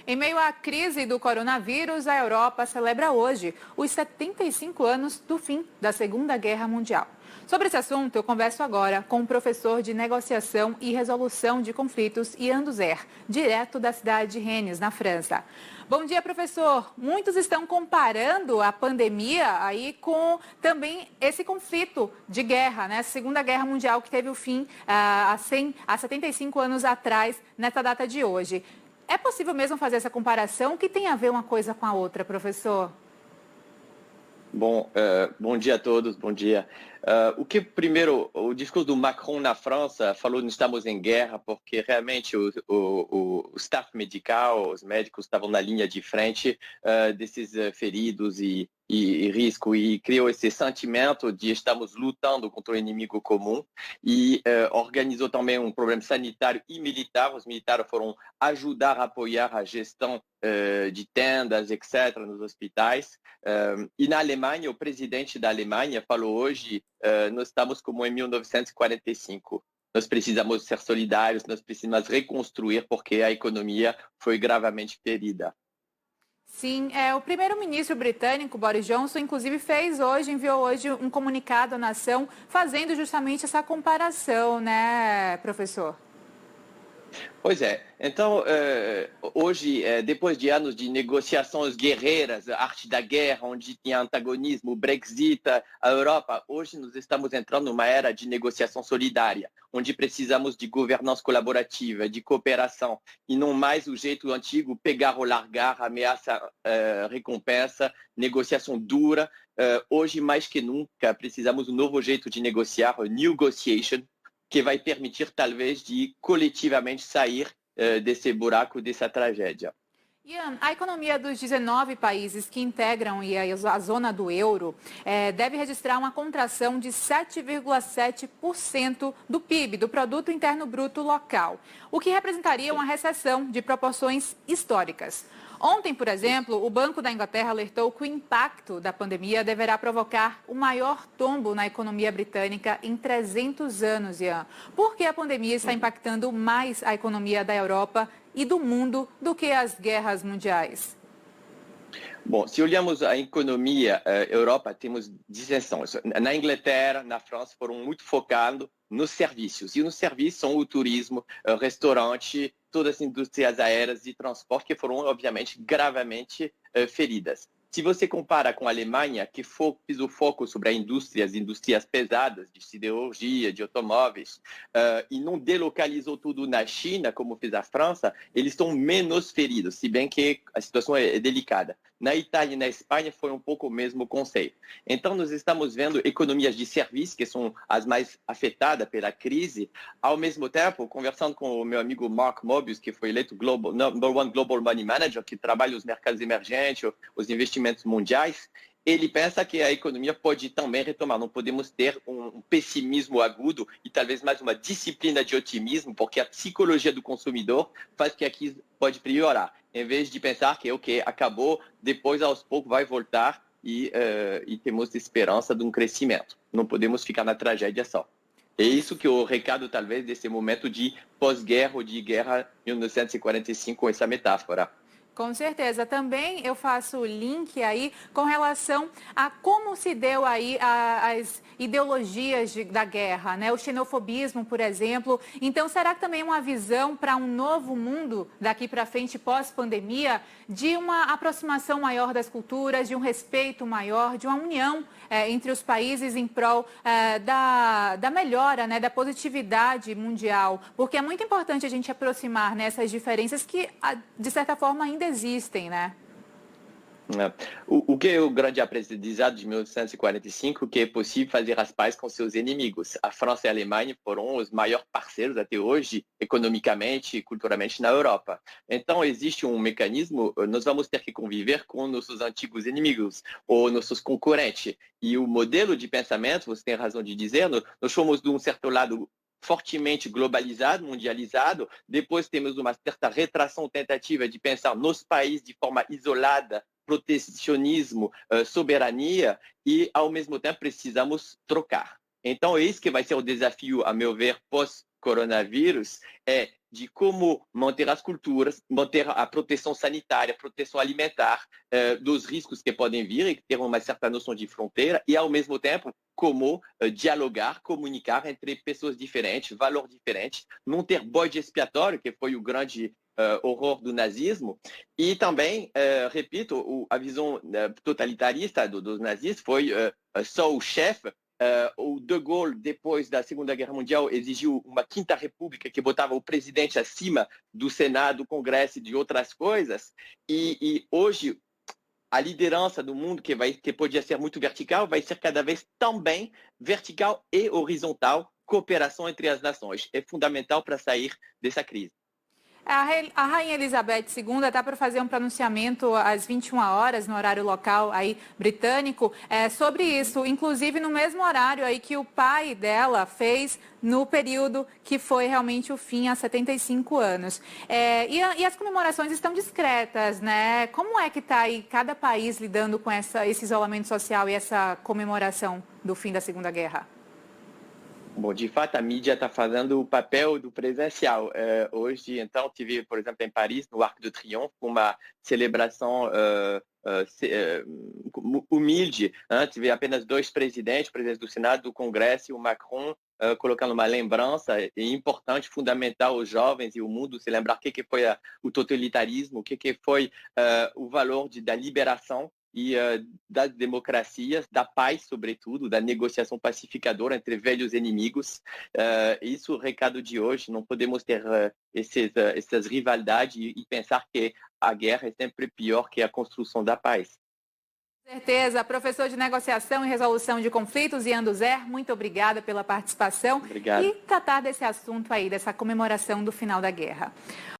Em meio à crise do coronavírus, a Europa celebra hoje os 75 anos do fim da Segunda Guerra Mundial. Sobre esse assunto, eu converso agora com o professor de negociação e resolução de conflitos, Ian Duzer, direto da cidade de Rennes, na França. Bom dia, professor. Muitos estão comparando a pandemia aí com também esse conflito de guerra, né? A Segunda Guerra Mundial que teve o fim há 75 anos atrás, nessa data de hoje. É possível mesmo fazer essa comparação? O que tem a ver uma coisa com a outra, professor? Bom dia a todos, bom dia. Primeiro, o discurso do Macron na França falou que estamos em guerra porque realmente o staff medical, os médicos estavam na linha de frente desses feridos e risco, e criou esse sentimento de estamos lutando contra o inimigo comum e organizou também um problema sanitário e militar. Os militares foram ajudar a apoiar a gestão de tendas, etc., nos hospitais. E na Alemanha, o presidente da Alemanha falou hoje, nós estamos como em 1945. Nós precisamos ser solidários, nós precisamos reconstruir porque a economia foi gravemente ferida. Sim, o primeiro-ministro britânico, Boris Johnson, inclusive enviou hoje um comunicado à nação fazendo justamente essa comparação, né, professor? Pois é. Então, hoje, depois de anos de negociações guerreiras, a arte da guerra, onde tinha antagonismo, o Brexit, a Europa, hoje nós estamos entrando numa era de negociação solidária, onde precisamos de governança colaborativa, de cooperação, e não mais o jeito antigo, pegar ou largar, ameaça, recompensa, negociação dura. Hoje, mais que nunca, precisamos de um novo jeito de negociar, negotiation, que vai permitir, talvez, de coletivamente sair desse buraco, dessa tragédia. Ian, a economia dos 19 países que integram a zona do euro deve registrar uma contração de 7,7% do PIB, do Produto Interno Bruto Local, o que representaria uma recessão de proporções históricas. Ontem, por exemplo, o Banco da Inglaterra alertou que o impacto da pandemia deverá provocar o maior tombo na economia britânica em 300 anos, Ian. Por que a pandemia está impactando mais a economia da Europa e do mundo do que as guerras mundiais? Bom, se olhamos a economia Europa, temos distinções. Na Inglaterra, na França, foram muito focados nos serviços. E nos serviços são o turismo, o restaurante, todas as indústrias aéreas e transporte que foram, obviamente, gravemente feridas. Se você compara com a Alemanha, que fez o foco sobre as indústrias pesadas, de siderurgia, de automóveis, e não delocalizou tudo na China, como fez a França, eles estão menos feridos, se bem que a situação é delicada. Na Itália e na Espanha foi um pouco o mesmo conceito. Então, nós estamos vendo economias de serviços, que são as mais afetadas pela crise. Ao mesmo tempo, conversando com o meu amigo Mark Mobius, que foi eleito Number One Global Money Manager, que trabalha os mercados emergentes, os investimentos mundiais, ele pensa que a economia pode também retomar. Não podemos ter um pessimismo agudo e talvez mais uma disciplina de otimismo, porque a psicologia do consumidor faz que aqui pode piorar. Em vez de pensar que acabou, depois aos poucos vai voltar e temos esperança de um crescimento. Não podemos ficar na tragédia só. É isso que o recado, talvez, desse momento de pós-guerra ou de guerra 1945, com essa metáfora. Com certeza. Também eu faço o link aí com relação a como se deu aí as ideologias da guerra, né? O xenofobismo, por exemplo. Então, será que também uma visão para um novo mundo daqui para frente, pós-pandemia, de uma aproximação maior das culturas, de um respeito maior, de uma união entre os países em prol da melhora, né? Da positividade mundial? Porque é muito importante a gente aproximar nessas diferenças que, de certa forma, ainda existem, né? O que é o grande aprendizado de 1945, que é possível fazer as pazes com seus inimigos. A França e a Alemanha foram os maiores parceiros até hoje, economicamente e culturalmente, na Europa. Então, existe um mecanismo, nós vamos ter que conviver com nossos antigos inimigos, ou nossos concorrentes. E o modelo de pensamento, você tem razão de dizer, nós fomos de um certo lado fortemente globalizado, mundializado. Depois temos uma certa retração tentativa de pensar nos países de forma isolada, protecionismo, soberania, e ao mesmo tempo precisamos trocar. Então, é isso que vai ser o desafio, a meu ver, pós-coronavírus, é de como manter as culturas, manter a proteção sanitária, a proteção alimentar, dos riscos que podem vir e ter uma certa noção de fronteira e, ao mesmo tempo, como dialogar, comunicar entre pessoas diferentes, valores diferentes, não ter bode expiatório, que foi o grande horror do nazismo, e também, repito, a visão totalitarista dos nazistas foi só o chefe. O De Gaulle, depois da Segunda Guerra Mundial, exigiu uma quinta república que botava o presidente acima do Senado, do Congresso e de outras coisas, e hoje a liderança do mundo, que podia ser muito vertical, vai ser cada vez também vertical e horizontal, cooperação entre as nações. É fundamental para sair dessa crise. A Rainha Elizabeth II está para fazer um pronunciamento às 21 horas, no horário local aí britânico, sobre isso, inclusive no mesmo horário aí que o pai dela fez no período que foi realmente o fim, há 75 anos. E as comemorações estão discretas, né? Como é que está aí cada país lidando com esse isolamento social e essa comemoração do fim da Segunda Guerra? Bom, de fato, a mídia está fazendo o papel do presencial. Hoje, então, tive, por exemplo, em Paris, no Arc de Triomphe, uma celebração humilde. Tive apenas dois presidentes, o presidente do Senado, do Congresso e o Macron, colocando uma lembrança importante, fundamental aos jovens e ao mundo se lembrar o que foi o totalitarismo, o que foi o valor da liberação e das democracias, da paz, sobretudo, da negociação pacificadora entre velhos inimigos. Isso é o recado de hoje. Não podemos ter essas rivalidades e pensar que a guerra é sempre pior que a construção da paz. Com certeza. Professor de Negociação e Resolução de Conflitos, Ian Duzer, muito obrigada pela participação. Obrigado. E tratar desse assunto aí, dessa comemoração do final da guerra.